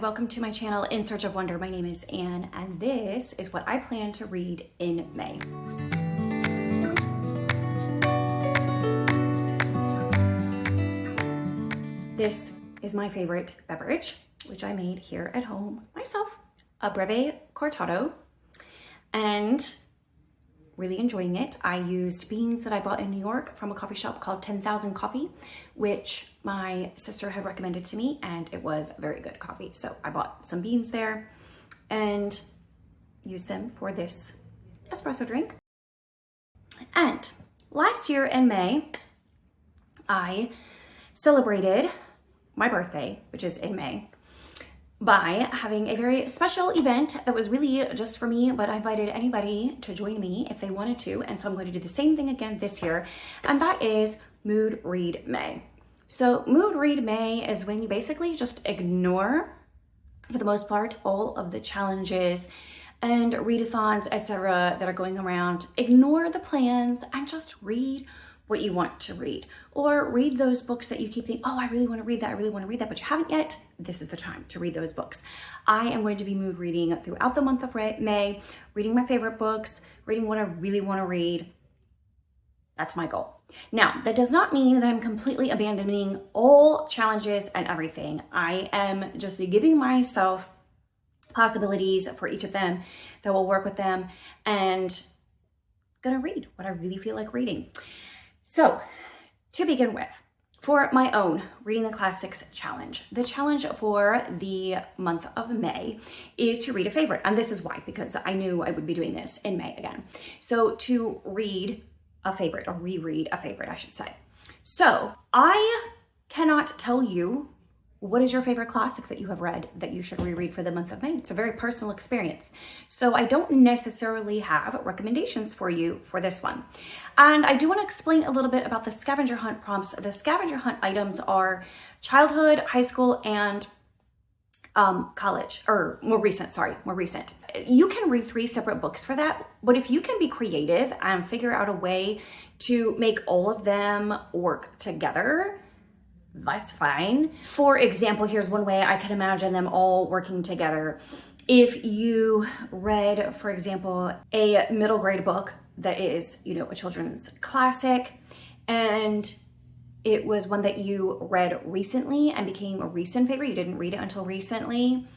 and welcome to my channel In Search of Wonder. My name is Anne and this is what I plan to read in May. This is my favorite beverage, which I made here at home myself, a breve cortado, and really enjoying it. I used beans that I bought in New York from a coffee shop called 10,000 Coffee, which my sister had recommended to me, and it was very good coffee. So I bought some beans there and used them for this espresso drink. And last year in May, I celebrated my birthday, which is in May, by having a very special event that was really just for me, but I invited anybody to join me if they wanted to. And so I'm going to do the same thing again this year. And that is Mood Read May. So Mood Read May is when you basically just ignore, for the most part, all of the challenges and readathons, etc. that are going around. Ignore the plans and just read what you want to read, or read those books that you keep thinking, oh, I really want to read that, I really want to read that, but you haven't yet. This is the time to read those books. I am going to be mood reading throughout the month of May, reading my favorite books, reading what I really want to read. That's my goal. Now, that does not mean that I'm completely abandoning all challenges and everything. I am just giving myself possibilities for each of them that will work with them, and gonna read what I really feel like reading. So, to begin with, for my own Reading the Classics challenge, the challenge for the month of May is to read a favorite. And this is why, because I knew I would be doing this in May again. So to read a favorite, or reread a favorite, I should say. So I cannot tell you what is your favorite classic that you have read that you should reread for the month of May. It's a very personal experience. So I don't necessarily have recommendations for you for this one. And I do want to explain a little bit about the scavenger hunt prompts. The scavenger hunt items are childhood, high school, and college, or more recent. You can read 3 separate books for that, but if you can be creative and figure out a way to make all of them work together, that's fine. For example, here's one way I can imagine them all working together. If you read, for example, a middle grade book that is, a children's classic, and it was one that you read recently and became a recent favorite, you didn't read it until recently,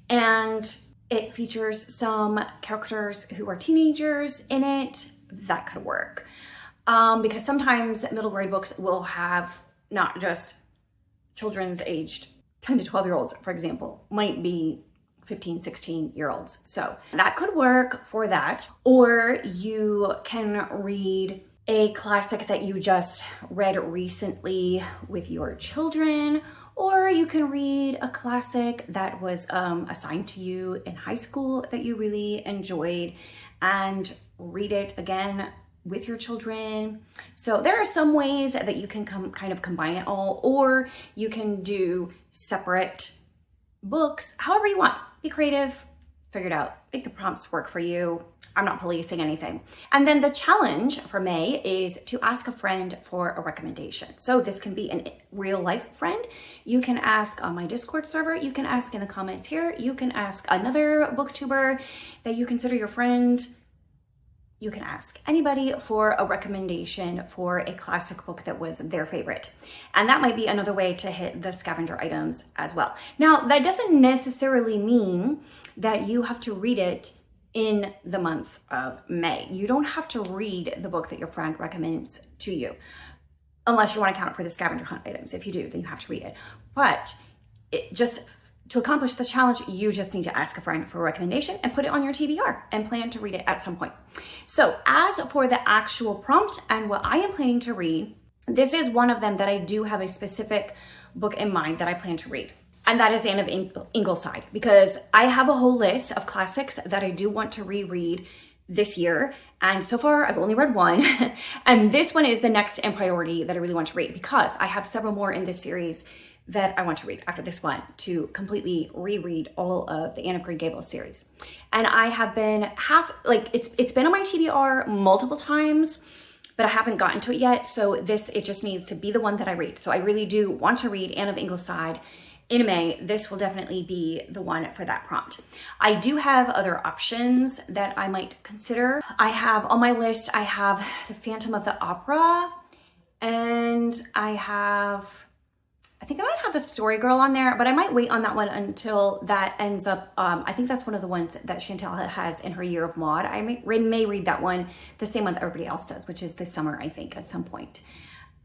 and it features some characters who are teenagers in it, that could work. Because sometimes middle grade books will have not just children's aged 10 to 12-year-olds, for example, might be 15, 16-year-olds. So that could work for that. Or you can read a classic that you just read recently with your children, or you can read a classic that was assigned to you in high school that you really enjoyed and read it again with your children. So there are some ways that you can kind of combine it all, or you can do separate books, however you want. Be creative, figure it out, make the prompts work for you. I'm not policing anything. And then the challenge for May is to ask a friend for a recommendation. So this can be a real life friend. You can ask on my Discord server, you can ask in the comments here, you can ask another booktuber that you consider your friend. You can ask anybody for a recommendation for a classic book that was their favorite. And that might be another way to hit the scavenger items as well. Now, that doesn't necessarily mean that you have to read it in the month of May. You don't have to read the book that your friend recommends to you, unless you want to count it for the scavenger hunt items. If you do, then you have to read it. But to accomplish the challenge, you just need to ask a friend for a recommendation and put it on your TBR and plan to read it at some point. So as for the actual prompt and what I am planning to read, this is one of them that I do have a specific book in mind that I plan to read. And that is Anne of Ingleside, because I have a whole list of classics that I do want to reread this year. And so far I've only read one. And this one is the next in priority that I really want to read, because I have several more in this series that I want to read after this one to completely reread all of the Anne of Green Gables series. And I have been it's been on my TBR multiple times, but I haven't gotten to it yet. So it just needs to be the one that I read. So I really do want to read Anne of Ingleside in May, this will definitely be the one for that prompt. I do have other options that I might consider. I have on my list, I have the Phantom of the Opera, and I think I might have the Story Girl on there, but I might wait on that one until that ends up, I think that's one of the ones that Chantal has in her Year of Maud. I may read that one, the same one that everybody else does, which is this summer, I think, at some point.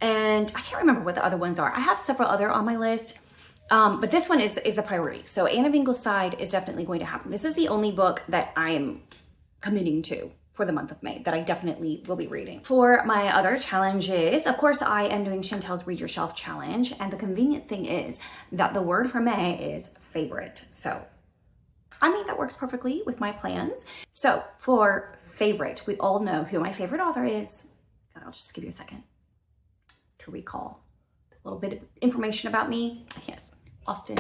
And I can't remember what the other ones are. I have several other on my list. But this one is the priority. So Anne of Ingleside is definitely going to happen. This is the only book that I am committing to for the month of May that I definitely will be reading. For my other challenges, of course, I am doing Chantel's Read Your Shelf challenge. And the convenient thing is that the word for May is favorite. So, I mean, that works perfectly with my plans. So for favorite, we all know who my favorite author is. I'll just give you a second to recall a little bit of information about me. Yes. Austen.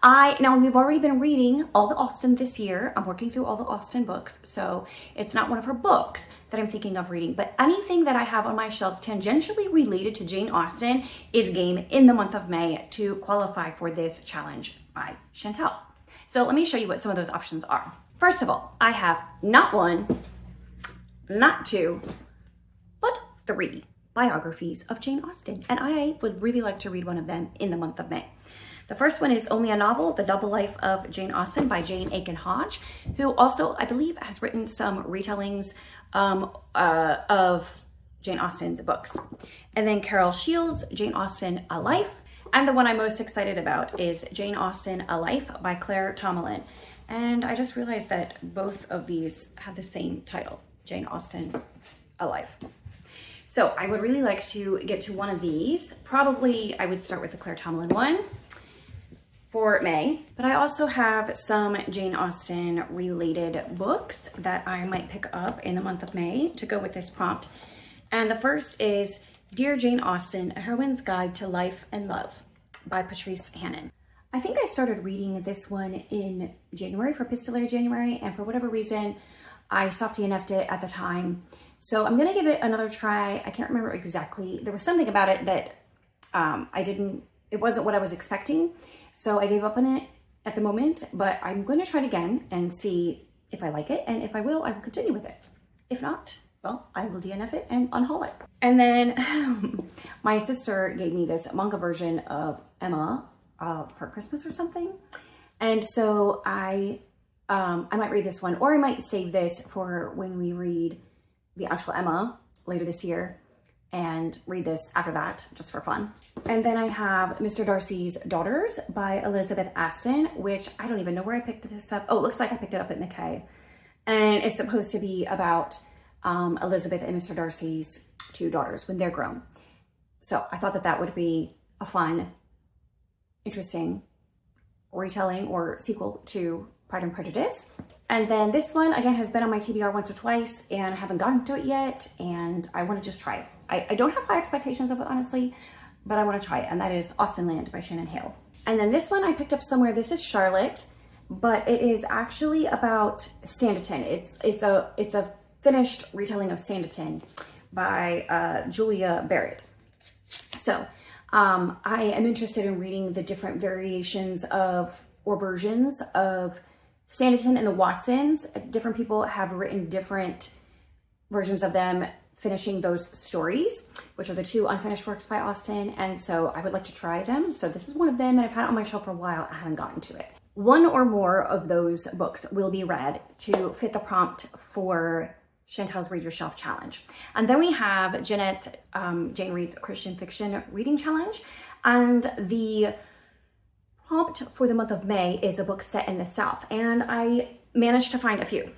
Now we've already been reading all the Austen this year. I'm working through all the Austen books, so it's not one of her books that I'm thinking of reading, but anything that I have on my shelves tangentially related to Jane Austen is game in the month of May to qualify for this challenge by Chantal. So let me show you what some of those options are. First of all, I have not one, not two, but three biographies of Jane Austen, and I would really like to read one of them in the month of May. The first one is Only a Novel, The Double Life of Jane Austen by Jane Aiken Hodge, who also, I believe, has written some retellings of Jane Austen's books. And then Carol Shields, Jane Austen, A Life. And the one I'm most excited about is Jane Austen, A Life by Claire Tomalin. And I just realized that both of these have the same title, Jane Austen, A Life. So I would really like to get to one of these. Probably I would start with the Claire Tomalin one for May, but I also have some Jane Austen related books that I might pick up in the month of May to go with this prompt. And the first is Dear Jane Austen, A Heroine's Guide to Life and Love by Patrice Hannon. I think I started reading this one in January, for Epistolary January, and for whatever reason, I softy DNF'd it at the time. So I'm gonna give it another try. I can't remember exactly. There was something about it that it wasn't what I was expecting. So I gave up on it at the moment, but I'm going to try it again and see if I like it. And if I will continue with it. If not, well, I will DNF it and unhaul it. And then my sister gave me this manga version of Emma for Christmas or something. And so I might read this one, or I might save this for when we read the actual Emma later this year and read this after that, just for fun. And then I have Mr. Darcy's Daughters by Elizabeth Aston, which I don't even know where I picked this up. Oh, it looks like I picked it up at McKay. And it's supposed to be about Elizabeth and Mr. Darcy's two daughters when they're grown. So I thought that that would be a fun, interesting retelling or sequel to Pride and Prejudice. And then this one, again, has been on my TBR once or twice, and I haven't gotten to it yet, and I want to just try it. I don't have high expectations of it, honestly, but I want to try it, and that is Austenland by Shannon Hale. And then this one I picked up somewhere. This is Charlotte, but it is actually about Sanditon. It's a finished retelling of Sanditon by Julia Barrett. So I am interested in reading the different variations of, or versions of, Sanditon and the Watsons. Different people have written different versions of them, finishing those stories, which are the two unfinished works by Austen. And so I would like to try them. So this is one of them, and I've had it on my shelf for a while. I haven't gotten to it. One or more of those books will be read to fit the prompt for Chantal's Read Your Shelf challenge. And then we have Jeanette's Jane Reads Christian Fiction Reading Challenge. And the prompt for the month of May is a book set in the South. And I managed to find a few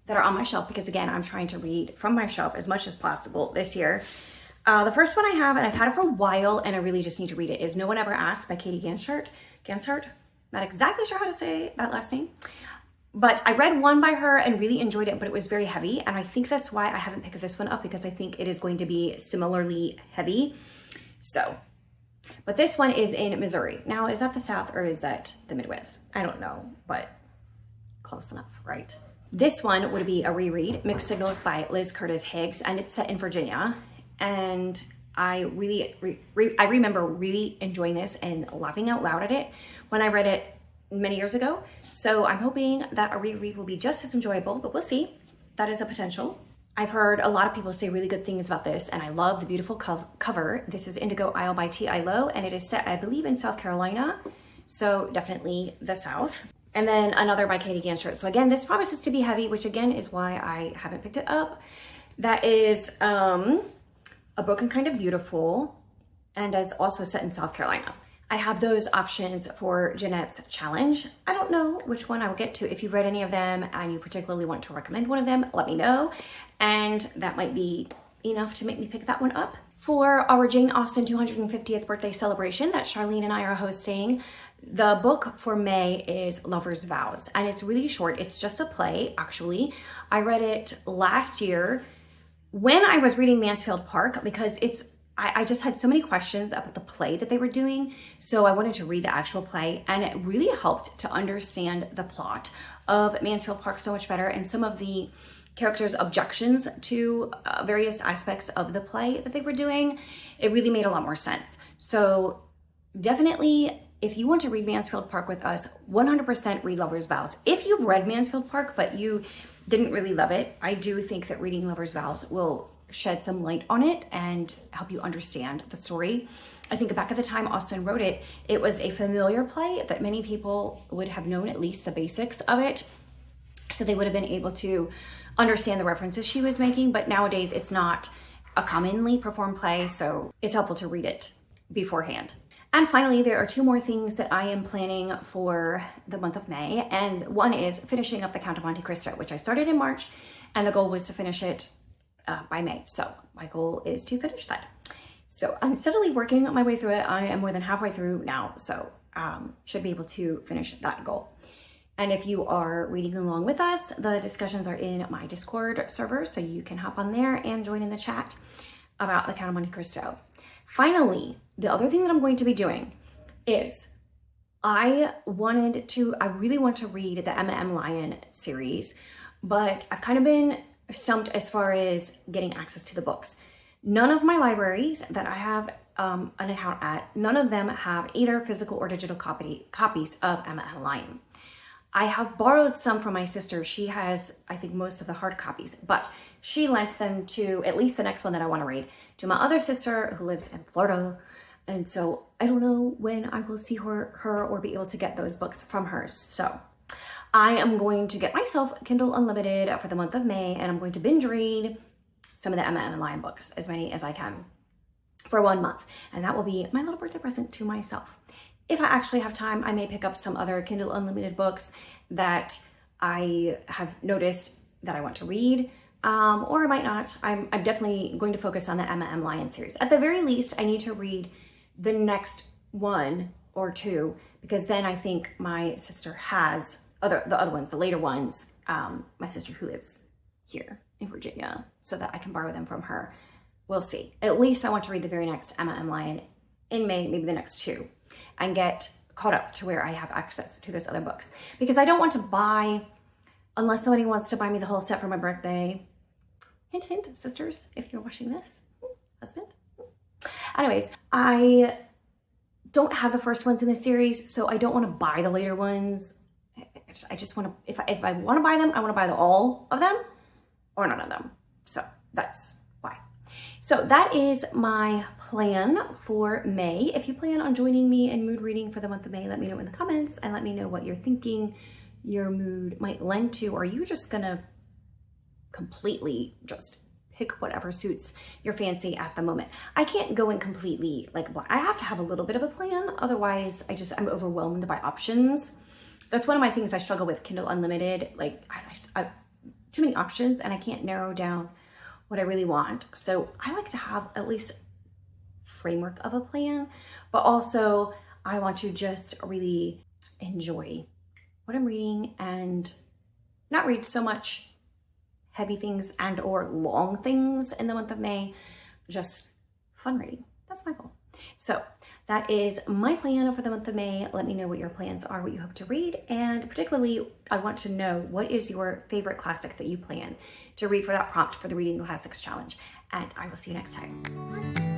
that are on my shelf because, again, I'm trying to read from my shelf as much as possible this year. The first one I have, and I've had it for a while, and I really just need to read it, is No One Ever Asked by Katie Ganshert. Not exactly sure how to say that last name. But I read one by her and really enjoyed it, but it was very heavy. And I think that's why I haven't picked this one up, because I think it is going to be similarly heavy. So, but this one is in Missouri. Now, is that the South or is that the Midwest? I don't know, but close enough, right? This one would be a reread, Mixed Signals by Liz Curtis Higgs, and it's set in Virginia. And I remember really enjoying this and laughing out loud at it when I read it many years ago. So I'm hoping that a reread will be just as enjoyable, but we'll see. That is a potential. I've heard a lot of people say really good things about this, and I love the beautiful cover. This is Indigo Isle by T.I. Lowe, and it is set, I believe, in South Carolina. So definitely the South. And then another by Katie Ganshert. So again, this promises to be heavy, which again is why I haven't picked it up. That is A Broken Kind of Beautiful, and is also set in South Carolina. I have those options for Jeanette's challenge. I don't know which one I will get to. If you've read any of them and you particularly want to recommend one of them, let me know. And that might be enough to make me pick that one up. For our Jane Austen 250th birthday celebration that Charlene and I are hosting, the book for May is Lover's Vows, and it's really short. It's just a play, actually. I read it last year when I was reading Mansfield Park, because I just had so many questions about the play that they were doing. So I wanted to read the actual play, and it really helped to understand the plot of Mansfield Park so much better, and some of the characters' objections to various aspects of the play that they were doing. It really made a lot more sense. So definitely, if you want to read Mansfield Park with us, 100% read Lover's Vows. If you've read Mansfield Park, but you didn't really love it, I do think that reading Lover's Vows will shed some light on it and help you understand the story. I think back at the time Austen wrote it, it was a familiar play that many people would have known at least the basics of it. So they would have been able to understand the references she was making, but nowadays it's not a commonly performed play, so it's helpful to read it beforehand. And finally, there are two more things that I am planning for the month of May. And one is finishing up the Count of Monte Cristo, which I started in March, and the goal was to finish it by May. So my goal is to finish that. So I'm steadily working my way through it. I am more than halfway through now, so should be able to finish that goal. And if you are reading along with us, the discussions are in my Discord server, so you can hop on there and join in the chat about the Count of Monte Cristo. Finally, the other thing that I'm going to be doing is I really want to read the Emma M. Lyon series, but I've kind of been stumped as far as getting access to the books. None of my libraries that I have an account at, none of them have either physical or digital copies of Emma M. Lyon. I have borrowed some from my sister. She has, I think, most of the hard copies, but she lent them to, at least the next one that I want to read, to my other sister who lives in Florida. And so I don't know when I will see her or be able to get those books from her. So I am going to get myself Kindle Unlimited for the month of May, and I'm going to binge read some of the Emma M. Lyon books, as many as I can, for 1 month. And that will be my little birthday present to myself. If I actually have time, I may pick up some other Kindle Unlimited books that I have noticed that I want to read, or I might not. I'm definitely going to focus on the Emma M. Lyon series. At the very least, I need to read the next one or two, because then I think my sister has the other ones, the later ones, my sister who lives here in Virginia, so that I can borrow them from her. We'll see. At least I want to read the very next Emma M. Lyon in May, maybe the next two, and get caught up to where I have access to those other books. Because I don't want to buy, unless somebody wants to buy me the whole set for my birthday. Hint, hint, sisters, if you're watching this, husband. Anyways, I don't have the first ones in the series, so I don't want to buy the later ones. I just want to, if I want to buy them, I want to buy all of them or none of them. So that's why. So that is my plan for May. If you plan on joining me in mood reading for the month of May, let me know in the comments and let me know what you're thinking your mood might lend to. Or are you just gonna completely just pick whatever suits your fancy at the moment? I can't go in completely like blind. I have to have a little bit of a plan. Otherwise, I'm overwhelmed by options. That's one of my things I struggle with Kindle Unlimited. Like I too many options and I can't narrow down what I really want. So I like to have at least framework of a plan, but also I want to just really enjoy what I'm reading and not read so much heavy things and or long things in the month of May, just fun reading. That's my goal. So that is my plan for the month of May. Let me know what your plans are, what you hope to read, and particularly I want to know what is your favorite classic that you plan to read for that prompt for the Reading Classics Challenge. And I will see you next time.